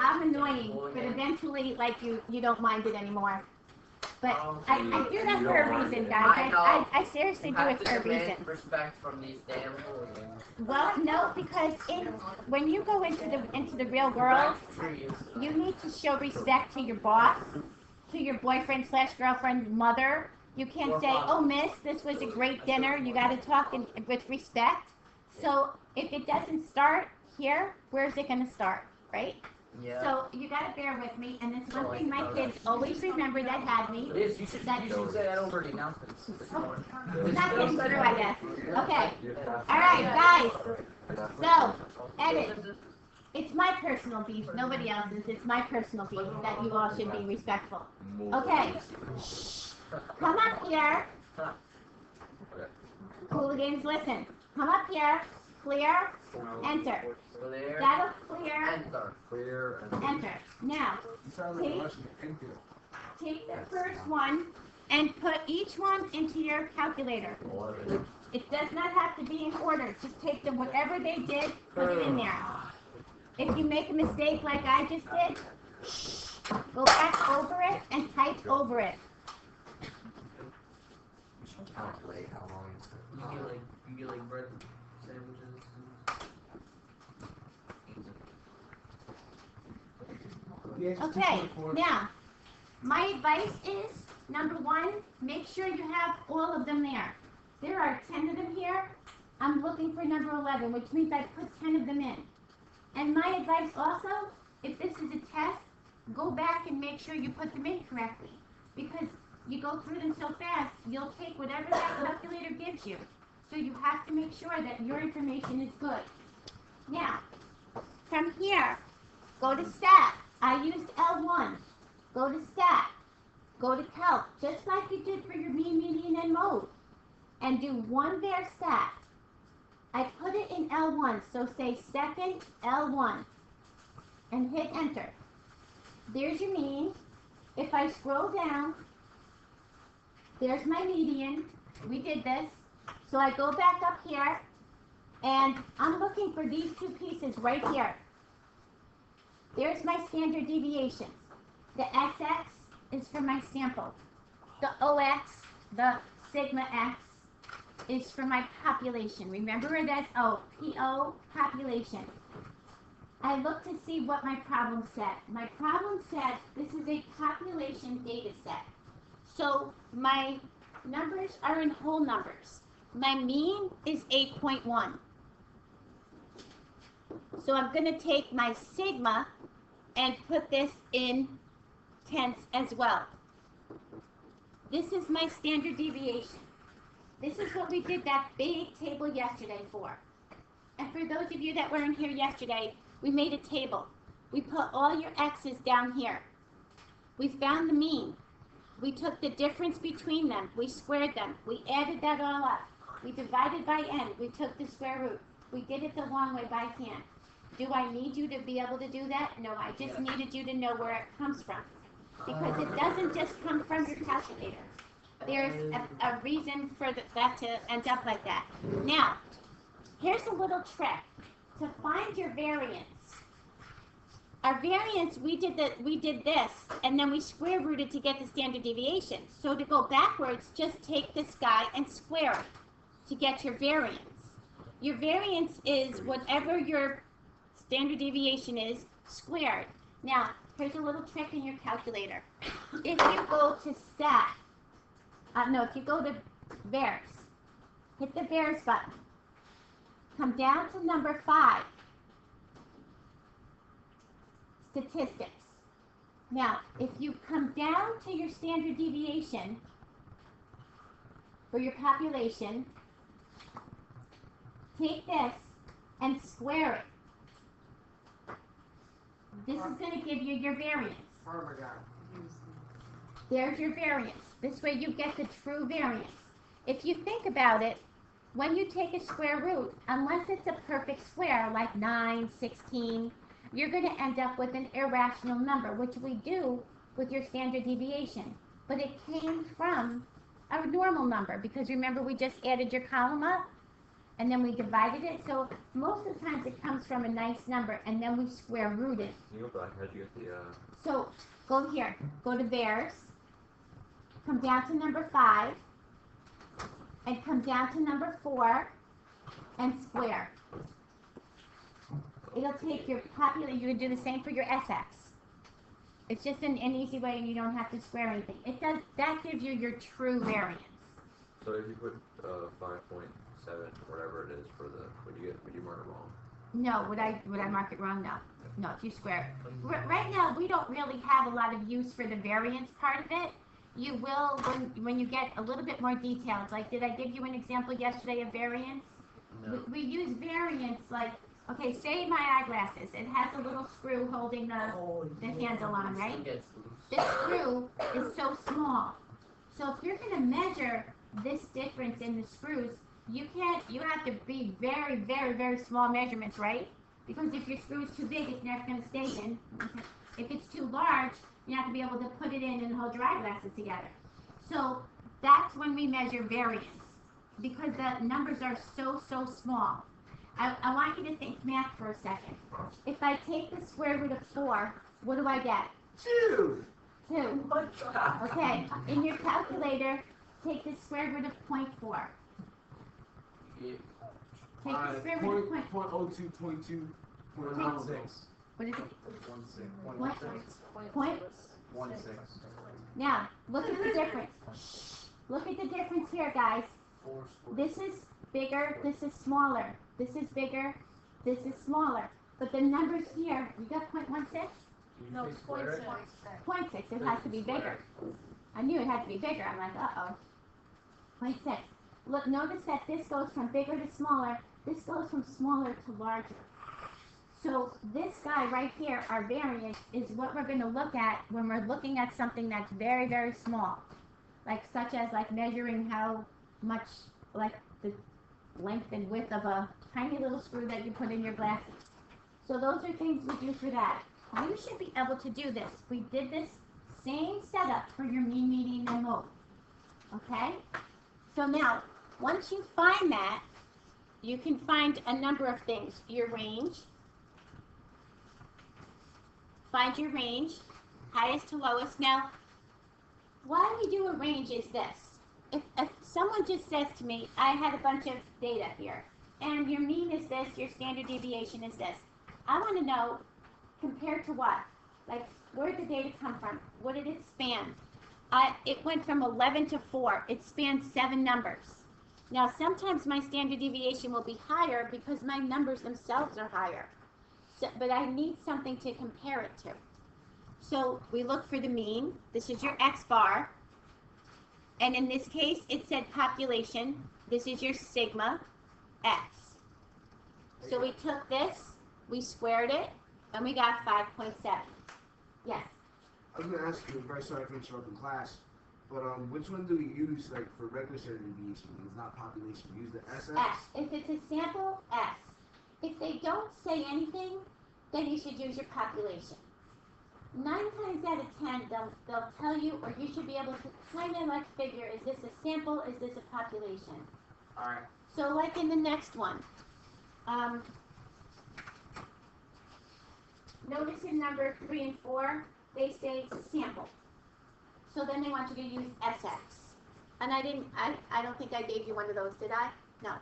I'm annoying, but eventually, like, you don't mind it anymore. But I do that for a reason, guys. I seriously do it for a reason. Respect from these damn hooligans. Well, no, because when you go into the real world, you need to show respect to your boss, to your boyfriend/girlfriend's mother. You can't say, "Oh, miss, this was a great dinner." You got to talk with respect. So if it doesn't start here, where's it going to start, right? Yeah. So you got to bear with me, and it's one thing my kids always remember that had me. You should say that over the announcements this morning. Not getting through, I guess. Okay. All right, guys. So, edit. It's my personal beef, nobody else's. It's my personal beef that you all should be respectful. Okay. Come up here. Hooligans, listen. Come up here. Clear. Enter. That'll clear. Enter. Clear and Enter. Now, take the first one and put each one into your calculator. It does not have to be in order. Just take them, whatever they did, put it in there. If you make a mistake like I just did, go back over it and type over it. calculate how long it's going to take. You get like bread sandwiches. Okay, now, my advice is, number one, make sure you have all of them there. There are 10 of them here. I'm looking for number 11, which means I put 10 of them in. And my advice also, if this is a test, go back and make sure you put them in correctly. Because you go through them so fast, you'll take whatever that calculator gives you. So you have to make sure that your information is good. Now, from here, go to Stat. I used L1. Go to Stat. Go to Calc, just like you did for your mean, median, and mode. And do one var stat. I put it in L1, so say second L1. And hit enter. There's your mean. If I scroll down, there's my median. We did this. So I go back up here, and I'm looking for these two pieces right here. There's my standard deviations. The XX is for my sample. The OX, the sigma X, is for my population. Remember that's PO, population. I looked to see what my problem said. My problem said this is a population data set. So my numbers are in whole numbers. My mean is 8.1. So I'm going to take my sigma and put this in tenths as well. This is my standard deviation. This is what we did that big table yesterday for. And for those of you that weren't here yesterday, we made a table. We put all your x's down here. We found the mean. We took the difference between them. We squared them. We added that all up. We divided by n. We took the square root. We did it the long way by hand. Do I need you to be able to do that? No, I just needed you to know where it comes from. Because it doesn't just come from your calculator. There's a reason for that to end up like that. Now, here's a little trick. To find your variance. Our variance, we did this, and then we square rooted to get the standard deviation. So to go backwards, just take this guy and square it to get your variance. Your variance is whatever your standard deviation is squared. Now, here's a little trick in your calculator. If you go to stat, if you go to vars, hit the vars button. Come down to number 5, statistics. Now, if you come down to your standard deviation for your population, take this and square it. This is going to give you your variance. There's your variance. This way you get the true variance. If you think about it, when you take a square root, unless it's a perfect square like 9, 16, you're going to end up with an irrational number, which we do with your standard deviation. But it came from a normal number, because remember we just added your column up? and then we divided it. So most of the times it comes from a nice number, and then we square root it. Can you go back? How'd you get the, So go here, go to bears, come down to number 5, and come down to number 4, and square. It'll take your popular, you can do the same for your SX. It's just an easy way and you don't have to square anything. It does, that gives you your true variance. so if you put, 5.7, whatever it is for the, would you mark it wrong? No, would I mark it wrong? No. No, if you square it. Right now, we don't really have a lot of use for the variance part of it. You will when you get a little bit more details. Like, did I give you an example yesterday of variance? No. We use variance like, okay, say my eyeglasses. It has a little screw holding the handle on, right? Gets loose. This screw is so small. So if you're going to measure this difference in the screws, you have to be very, very, very small measurements, right? Because if your screw is too big, it's never going to stay in. If it's too large, you're not going to be able to put it in and hold your eyeglasses together. So that's when we measure variance, because the numbers are so, so small. I want you to think math for a second. If I take the square root of 4, what do I get? 2. 2. Okay, in your calculator, take the square root of 0.4. Yeah. Take the square root of point. 0.02.2. What is it? What? Point? Now, look at the difference. Look at the difference here, guys. This is bigger, this is smaller. This is bigger, this is smaller. But the numbers here, you got 0.16? No, it's 0.6. 0.6, it has to be bigger. I knew it had to be bigger. I'm like, uh-oh. 0.6. Look, notice that this goes from bigger to smaller. This goes from smaller to larger. So this guy right here, our variance, is what we're going to look at when we're looking at something that's very, very small. Like such as like measuring how much, like the length and width of a tiny little screw that you put in your glasses. So those are things we do for that. Now you should be able to do this. We did this same setup for your mean, median, and mode. Okay? So now, once you find that, you can find a number of things. Your range. Find your range, highest to lowest. Now, why we do a range is this. If someone just says to me, I had a bunch of data here, and your mean is this, your standard deviation is this. I want to know, compared to what? Like, where did the data come from? What did it span? It went from 11 to 4. It spanned 7 numbers. Now, sometimes my standard deviation will be higher because my numbers themselves are higher. So, but I need something to compare it to. So we look for the mean. This is your X bar. And in this case, it said population. This is your sigma X. So we took this, we squared it, and we got 5.7. Yes? I was going to ask you, very sorry for interrupting class, but which one do we use like for regular standard deviation? It's not population. We use the SS? S. If it's a sample, S. If they don't say anything, then you should use your population. 9 times out of 10, they'll tell you, or you should be able to kind of like figure, is this a sample, is this a population? Alright. So like in the next one, notice in number 3 and 4, they say sample. So then they want you to use SX. And I don't think I gave you one of those, did I? No.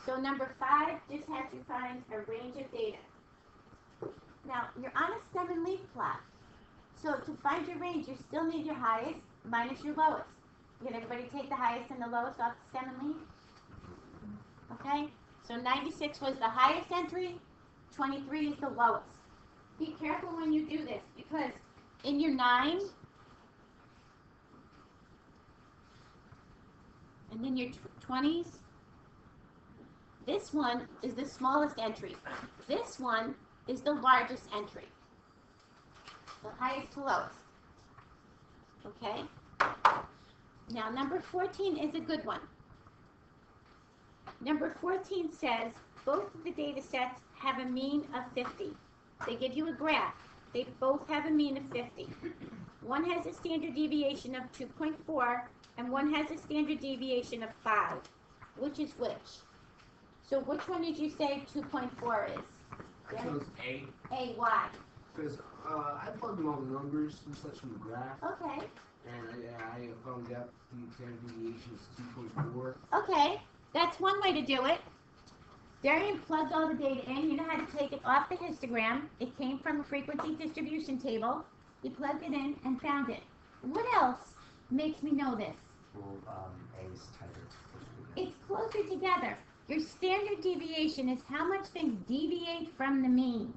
So number 5 just has you find a range of data. Now, you're on a stem and leaf plot. So to find your range, you still need your highest minus your lowest. Can everybody take the highest and the lowest off the stem and leaf? Okay? So 96 was the highest entry, 23 is the lowest. Be careful when you do this, because in your 9, and then your 20s, this one is the smallest entry. This one is the largest entry. The highest to lowest. Okay? Now, number 14 is a good one. Number 14 says both of the data sets have a mean of 50. They give you a graph. They both have a mean of 50. One has a standard deviation of 2.4, and one has a standard deviation of 5. Which is which? So which one did you say 2.4 is? Yeah. Because A. A, why? I plugged in all the numbers and such from the graph, Okay. and I found out the standard deviation is 2.4. Okay. That's one way to do it. Darian plugged all the data in. You know how to take it off the histogram. It came from a frequency distribution table. He plugged it in and found it. What else makes me know this? Well, A is tighter. It's closer together. Your standard deviation is how much things deviate from the mean.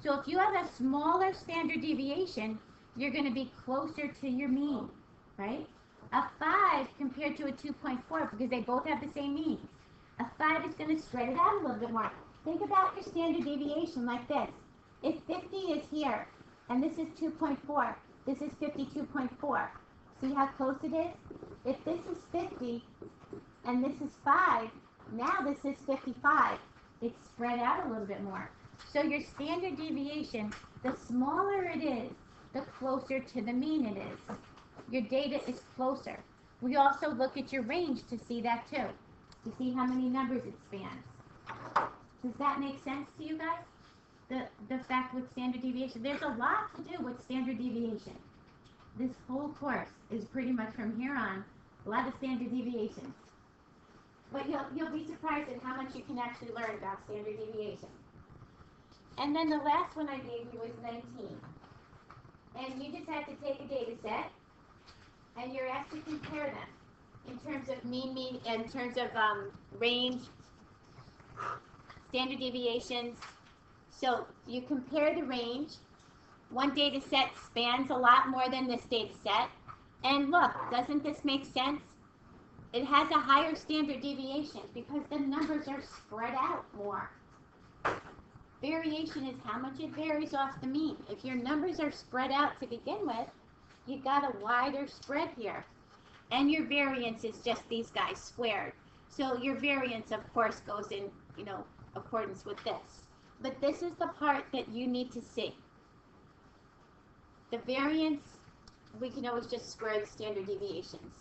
So if you have a smaller standard deviation, you're going to be closer to your mean, right? A 5 compared to a 2.4, because they both have the same mean. A 5 is going to spread it out a little bit more. Think about your standard deviation like this. If 50 is here, and this is 2.4, this is 52.4. See how close it is? If this is 50, and this is 5, now this is 55. It's spread out a little bit more. So your standard deviation, the smaller it is, the closer to the mean it is. Your data is closer. We also look at your range to see that too, to see how many numbers it spans. Does that make sense to you guys? The fact with standard deviation, there's a lot to do with standard deviation. This whole course is pretty much from here on a lot of standard deviations. But you'll be surprised at how much you can actually learn about standard deviation. And then the last one I gave you was 19. And you just have to take a data set, and you're asked to compare them in terms of mean, in terms of range, standard deviations. So you compare the range. One data set spans a lot more than this data set. And look, doesn't this make sense? It has a higher standard deviation because the numbers are spread out more. Variation is how much it varies off the mean. If your numbers are spread out to begin with, you got a wider spread here. And your variance is just these guys squared. So your variance, of course, goes in, accordance with this. But this is the part that you need to see. The variance, we can always just square the standard deviations.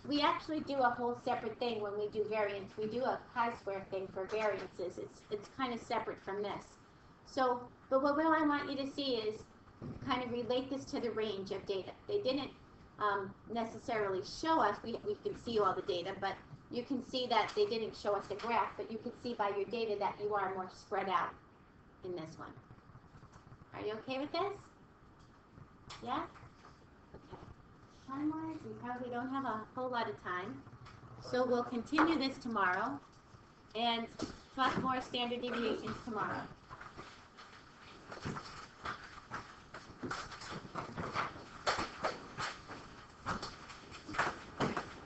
We actually do a whole separate thing when we do variance. We do a chi-square thing for variances. It's kind of separate from this. So, but what I want you to see is kind of relate this to the range of data. They didn't necessarily show us, we can see all the data, but you can see that they didn't show us the graph, but you can see by your data that you are more spread out in this one. Are you okay with this? Yeah? Okay. Time-wise, we probably don't have a whole lot of time. So we'll continue this tomorrow and talk more standard deviations tomorrow.